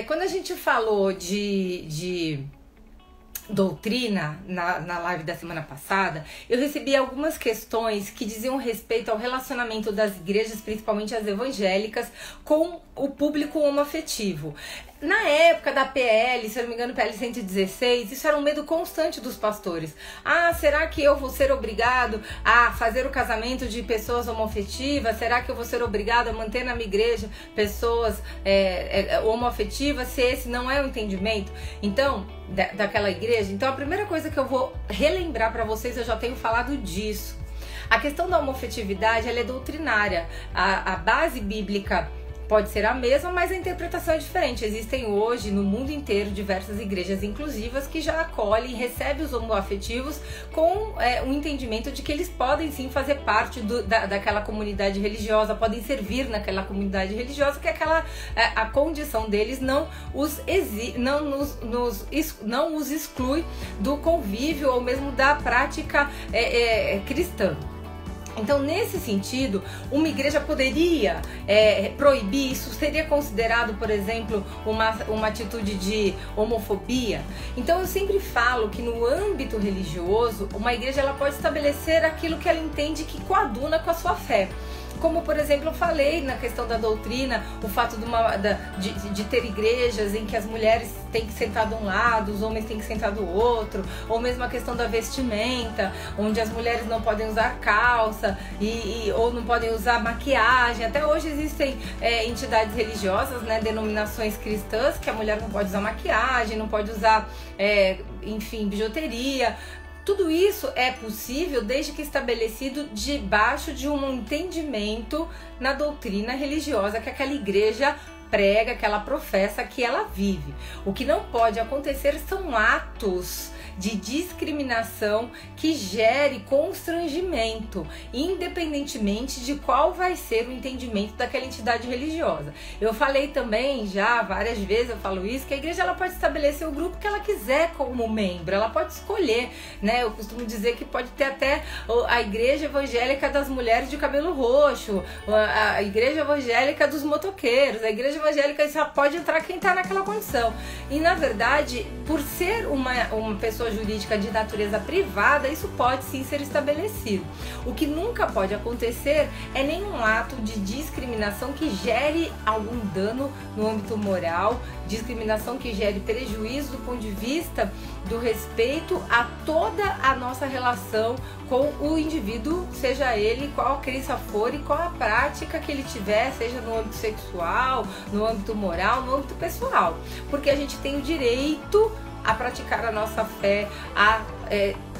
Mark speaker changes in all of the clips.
Speaker 1: Quando a gente falou de doutrina na live da semana passada, eu recebi algumas questões que diziam respeito ao relacionamento das igrejas, principalmente as evangélicas, com o público homoafetivo. Na época da PL, se eu não me engano, PL 116, isso era um medo constante dos pastores. Será que eu vou ser obrigado a fazer o casamento de pessoas homoafetivas? Será que eu vou ser obrigado a manter na minha igreja pessoas homoafetivas, se esse não é o entendimento? Então, daquela igreja. Então, a primeira coisa que eu vou relembrar para vocês, eu já tenho falado disso. A questão da homoafetividade, ela é doutrinária. A base bíblica pode ser a mesma, mas a interpretação é diferente. Existem hoje, no mundo inteiro, diversas igrejas inclusivas que já acolhem e recebem os homoafetivos com um entendimento de que eles podem sim fazer parte daquela comunidade religiosa, podem servir naquela comunidade religiosa, que a condição deles não os exclui do convívio ou mesmo da prática cristã. Então, nesse sentido, uma igreja poderia proibir isso? Seria considerado, por exemplo, uma atitude de homofobia? Então, eu sempre falo que no âmbito religioso, uma igreja ela pode estabelecer aquilo que ela entende que coaduna com a sua fé. Como, por exemplo, eu falei na questão da doutrina, o fato de ter igrejas em que as mulheres têm que sentar de um lado, os homens têm que sentar do outro, ou mesmo a questão da vestimenta, onde as mulheres não podem usar calça ou não podem usar maquiagem. Até hoje existem entidades religiosas, denominações cristãs, que a mulher não pode usar maquiagem, não pode usar, bijuteria. Tudo isso é possível desde que estabelecido debaixo de um entendimento na doutrina religiosa que aquela igreja prega, que ela professa, que ela vive. O que não pode acontecer são atos de discriminação que gere constrangimento, independentemente de qual vai ser o entendimento daquela entidade religiosa. Eu falei também já várias vezes, eu falo isso, que a igreja ela pode estabelecer o grupo que ela quiser como membro, ela pode escolher, Eu costumo dizer que pode ter até a igreja evangélica das mulheres de cabelo roxo, a igreja evangélica dos motoqueiros, a igreja evangélica só pode entrar quem está naquela condição. E na verdade, por ser uma pessoa jurídica de natureza privada, isso pode sim ser estabelecido. O que nunca pode acontecer é nenhum ato de discriminação que gere algum dano no âmbito moral, discriminação que gere prejuízo do ponto de vista do respeito a toda a nossa relação com o indivíduo, seja ele qual a crença for e qual a prática que ele tiver, seja no âmbito sexual, no âmbito moral, no âmbito pessoal. Porque a gente tem o direito a praticar a nossa fé, a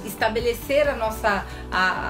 Speaker 1: estabelecer a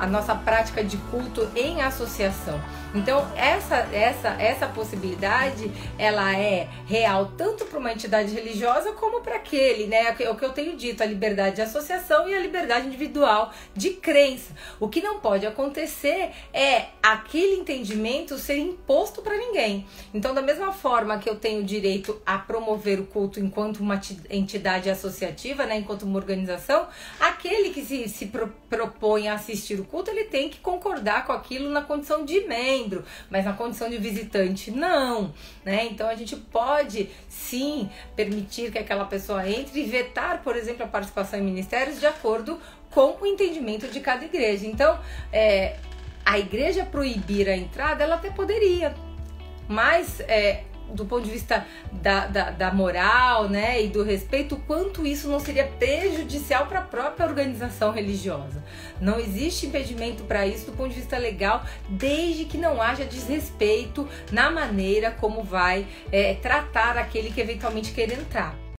Speaker 1: nossa prática de culto em associação. Então essa possibilidade ela é real tanto para uma entidade religiosa como para aquele, o que eu tenho dito, a liberdade de associação e a liberdade individual de crença. O que não pode acontecer é aquele entendimento ser imposto para ninguém. Então, da mesma forma que eu tenho direito a promover o culto enquanto uma entidade associativa, enquanto uma organização, aquele que se propõe a assistir o culto, ele tem que concordar com aquilo na condição de membro, mas na condição de visitante não, Então a gente pode sim permitir que aquela pessoa entre e vetar, por exemplo, a participação em ministérios de acordo com o entendimento de cada igreja. Então, a igreja proibir a entrada, ela até poderia, mas do ponto de vista da moral, e do respeito, quanto isso não seria prejudicial para a própria organização religiosa. Não existe impedimento para isso do ponto de vista legal, desde que não haja desrespeito na maneira como vai tratar aquele que eventualmente queira entrar.